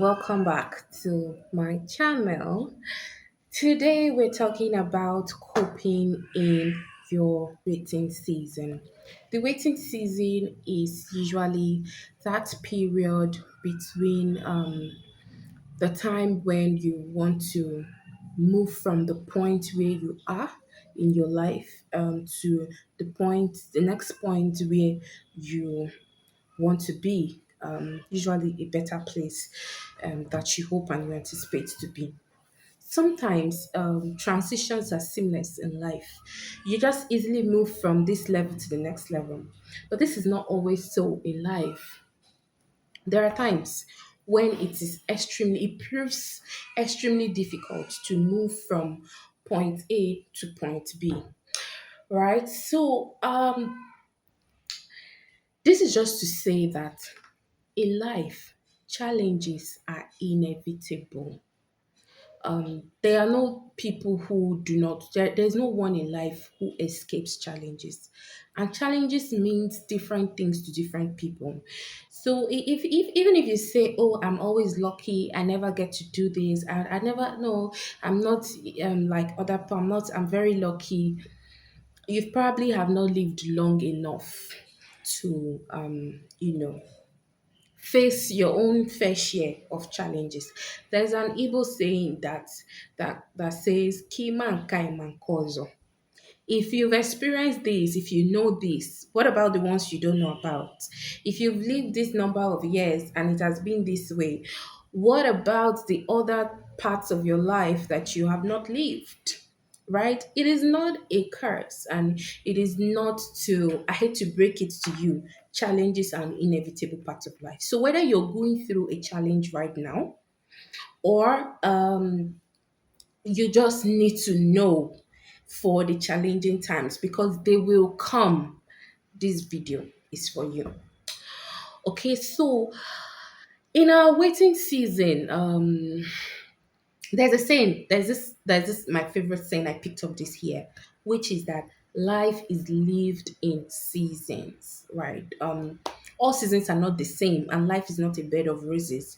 welcome back to my channel. Today we're talking about coping in your waiting season. The waiting season is usually that period between the time when you want to move from the point where you are in your life to the next point where you want to be, usually a better place that you hope and you anticipate to be. Sometimes transitions are seamless in life. You just easily move from this level to the next level. But this is not always so in life. There are times when it proves extremely difficult to move from point A to point B. Right? This is just to say that in life, challenges are inevitable. There are no people who do not, there's no one in life who escapes challenges. And challenges means different things to different people. So if even if you say, oh, I'm always lucky, I never get to do this, I never know, I'm not like other people, I'm very lucky, you probably have not lived long enough to face your own fair share of challenges. There's an Igbo saying that says "Kima Kaiman Kozo." If you've experienced this, if you know this, what about the ones you don't know about? If you've lived this number of years and it has been this way, what about the other parts of your life that you have not lived? Right? It is not a curse and it is not to, I hate to break it to you, challenges are an inevitable part of life. So whether you're going through a challenge right now or you just need to know for the challenging times because they will come. This video is for you. Okay, so in our waiting season, there's a saying, there's this my favorite saying I picked up this year, which is that life is lived in seasons, right? All seasons are not the same, and life is not a bed of roses.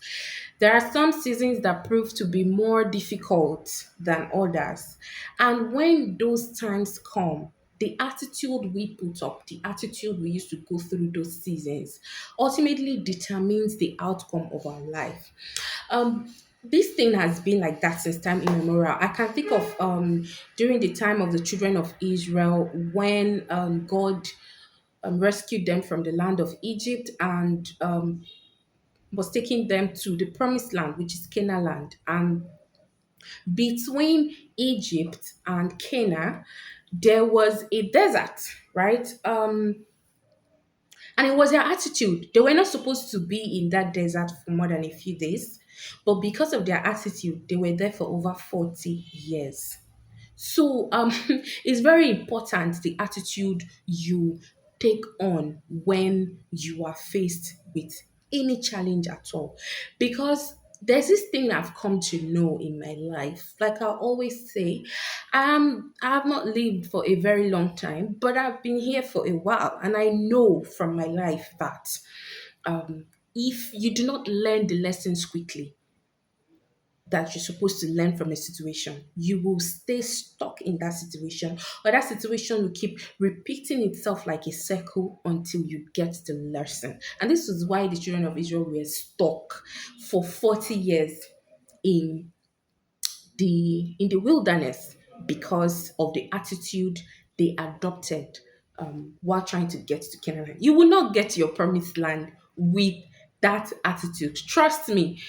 There are some seasons that prove to be more difficult than others. And when those times come, the attitude we put up, the attitude we used to go through those seasons, ultimately determines the outcome of our life. This thing has been like that since time immemorial. I can think of during the time of the children of Israel when God rescued them from the land of Egypt and was taking them to the promised land, which is Canaan land. And between Egypt and Canaan, there was a desert, right? And it was their attitude. They were not supposed to be in that desert for more than a few days, but because of their attitude, they were there for over 40 years. So it's very important the attitude you take on when you are faced with any challenge at all. Because there's this thing I've come to know in my life. Like I always say, I have not lived for a very long time, but I've been here for a while. And I know from my life that if you do not learn the lessons quickly, that you're supposed to learn from a situation, you will stay stuck in that situation, or that situation will keep repeating itself like a circle until you get the lesson. And this is why the children of Israel were stuck for 40 years in the wilderness because of the attitude they adopted while trying to get to Canaan. You will not get to your promised land with that attitude. Trust me,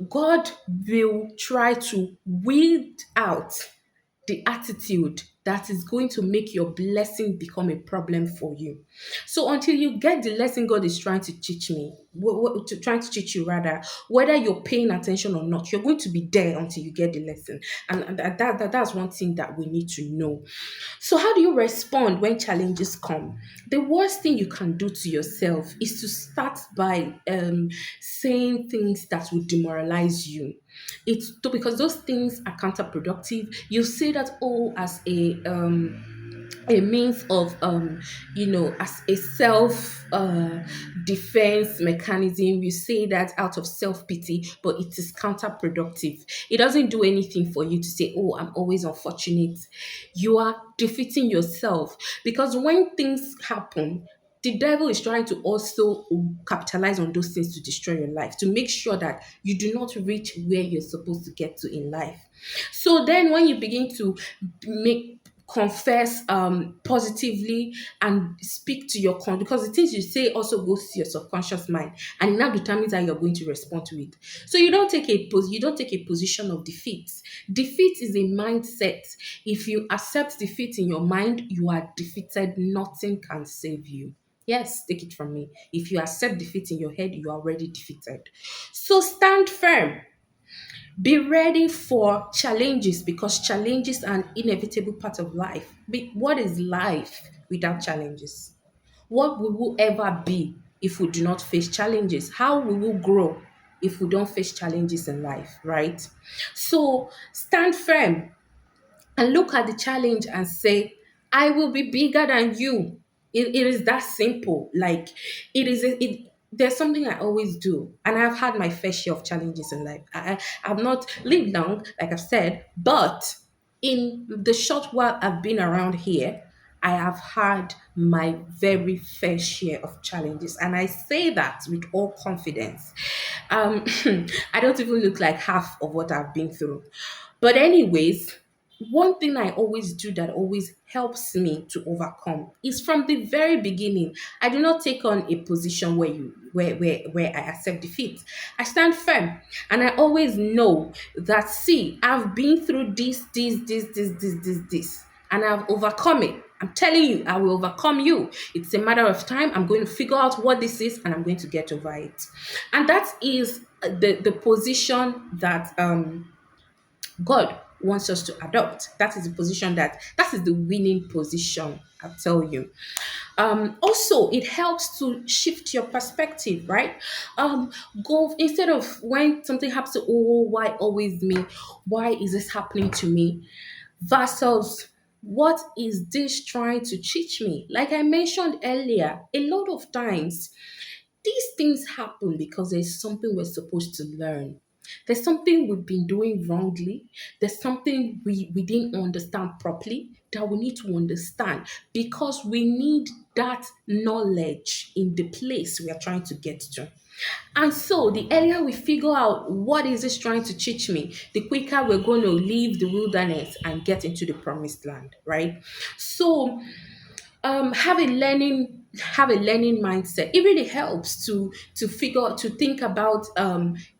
God will try to weed out the attitude that is going to make your blessing become a problem for you. So until you get the lesson God is trying to teach me, trying to teach you rather, whether you're paying attention or not, you're going to be there until you get the lesson. And that's one thing that we need to know. So how do you respond when challenges come? The worst thing you can do to yourself is to start by saying things that will demoralize you. Because those things are counterproductive. You say that, oh, as a a means of as a self defense mechanism. You say that out of self-pity, but it is counterproductive. It doesn't do anything for you to say, oh, I'm always unfortunate. You are defeating yourself, because when things happen, the devil is trying to also capitalize on those things to destroy your life, to make sure that you do not reach where you're supposed to get to in life. So then when you begin to make confess positively and speak to your because the things you say also goes to your subconscious mind, and it now determines how you're going to respond to it. So you don't take a position of defeat. Defeat is a mindset. If you accept defeat in your mind, you are defeated. Nothing can save you. Yes, take it from me. If you accept defeat in your head, you are already defeated. So stand firm. Be ready for challenges, because challenges are an inevitable part of life. What is life without challenges? What will we ever be if we do not face challenges? How will we grow if we don't face challenges in life, right? So stand firm and look at the challenge and say, I will be bigger than you. It is that simple. Like, there's something I always do, and I've had my fair share of challenges in life. I've not lived long, like I've said, but in the short while I've been around here, I have had my very fair share of challenges, and I say that with all confidence. Um, I don't even look like half of what I've been through. But, anyways, one thing I always do that always helps me to overcome is from the very beginning. I do not take on a position where I accept defeat. I stand firm, and I always know that, see, I've been through this, and I've overcome it. I'm telling you, I will overcome you. It's a matter of time. I'm going to figure out what this is, and I'm going to get over it. And that is the position that God wants us to adopt. That is the position that is the winning position. I'll tell you. Also, it helps to shift your perspective, right? Go instead of when something happens to, oh, why always me? Why is this happening to me? Versus, what is this trying to teach me? Like I mentioned earlier, a lot of times these things happen because there's something we're supposed to learn. There's something we've been doing wrongly. There's something we didn't understand properly that we need to understand, because we need that knowledge in the place we are trying to get to. And so the earlier we figure out what is this trying to teach me, the quicker we're going to leave the wilderness and get into the promised land, right? So have a learning mindset. It really helps to think about,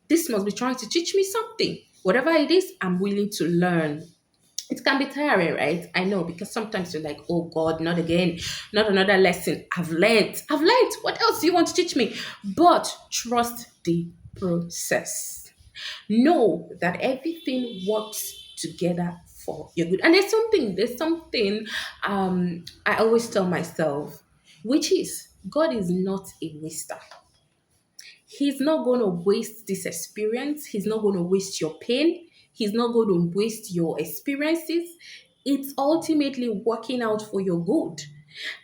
this must be trying to teach me something. Whatever it is, I'm willing to learn. It can be tiring, right? I know, because sometimes you're like, oh God, not again, not another lesson. I've learned. What else do you want to teach me? But trust the process. Know that everything works together for your good. And there's something I always tell myself, which is, God is not a waster. He's not going to waste this experience. He's not going to waste your pain. He's not going to waste your experiences. It's ultimately working out for your good.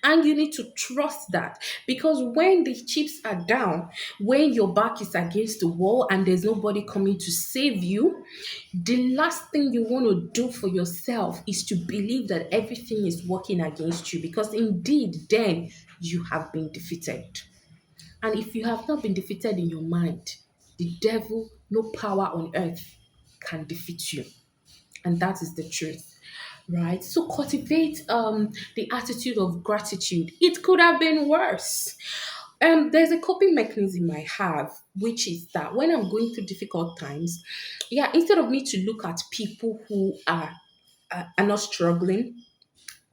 And you need to trust that, because when the chips are down, when your back is against the wall and there's nobody coming to save you, the last thing you want to do for yourself is to believe that everything is working against you, because indeed, then you have been defeated. And if you have not been defeated in your mind, the devil, no power on earth can defeat you. And that is the truth, right? So cultivate the attitude of gratitude. It could have been worse. There's a coping mechanism I have, which is that when I'm going through difficult times, yeah, instead of me to look at people who are not struggling,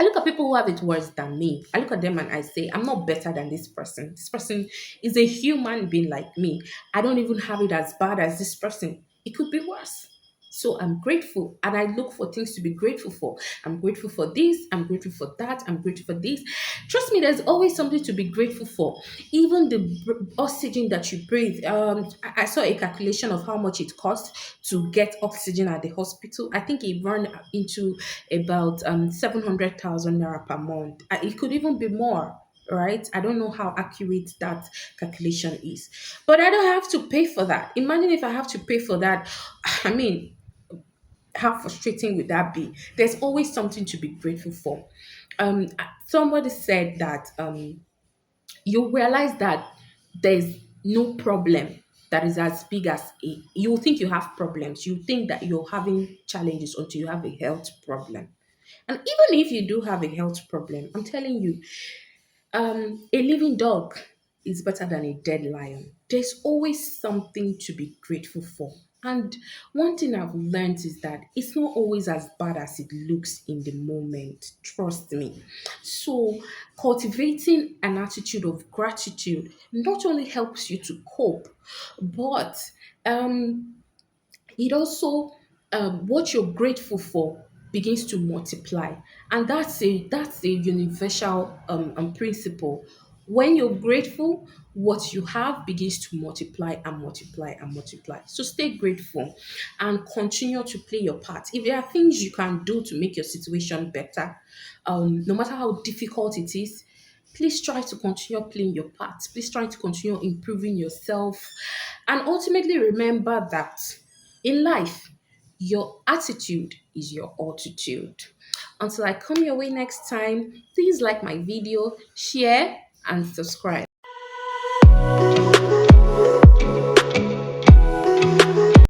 I look at people who have it worse than me. I look at them and I say, I'm not better than this person. This person is a human being like me. I don't even have it as bad as this person. It could be worse. So I'm grateful and I look for things to be grateful for. I'm grateful for this, I'm grateful for that, I'm grateful for this. Trust me, there's always something to be grateful for. Even the oxygen that you breathe. I saw a calculation of how much it costs to get oxygen at the hospital. I think it ran into about 700,000 naira per month. It could even be more, right? I don't know how accurate that calculation is, but I don't have to pay for that. Imagine if I have to pay for that. I mean, how frustrating would that be? There's always something to be grateful for. Somebody said that you realize that there's no problem that is as big as you think you have problems. You think that you're having challenges until you have a health problem. And even if you do have a health problem, I'm telling you, a living dog is better than a dead lion. There's always something to be grateful for. And one thing I've learned is that it's not always as bad as it looks in the moment. Trust me. So, cultivating an attitude of gratitude not only helps you to cope, but um, it also what you're grateful for begins to multiply, and that's a universal principle. When you're grateful, what you have begins to multiply and multiply and multiply. So stay grateful and continue to play your part. If there are things you can do to make your situation better, no matter how difficult it is, please try to continue playing your part. Please try to continue improving yourself. And ultimately, remember that in life, your attitude is your altitude. Until I come your way next time, please like my video, share, and subscribe.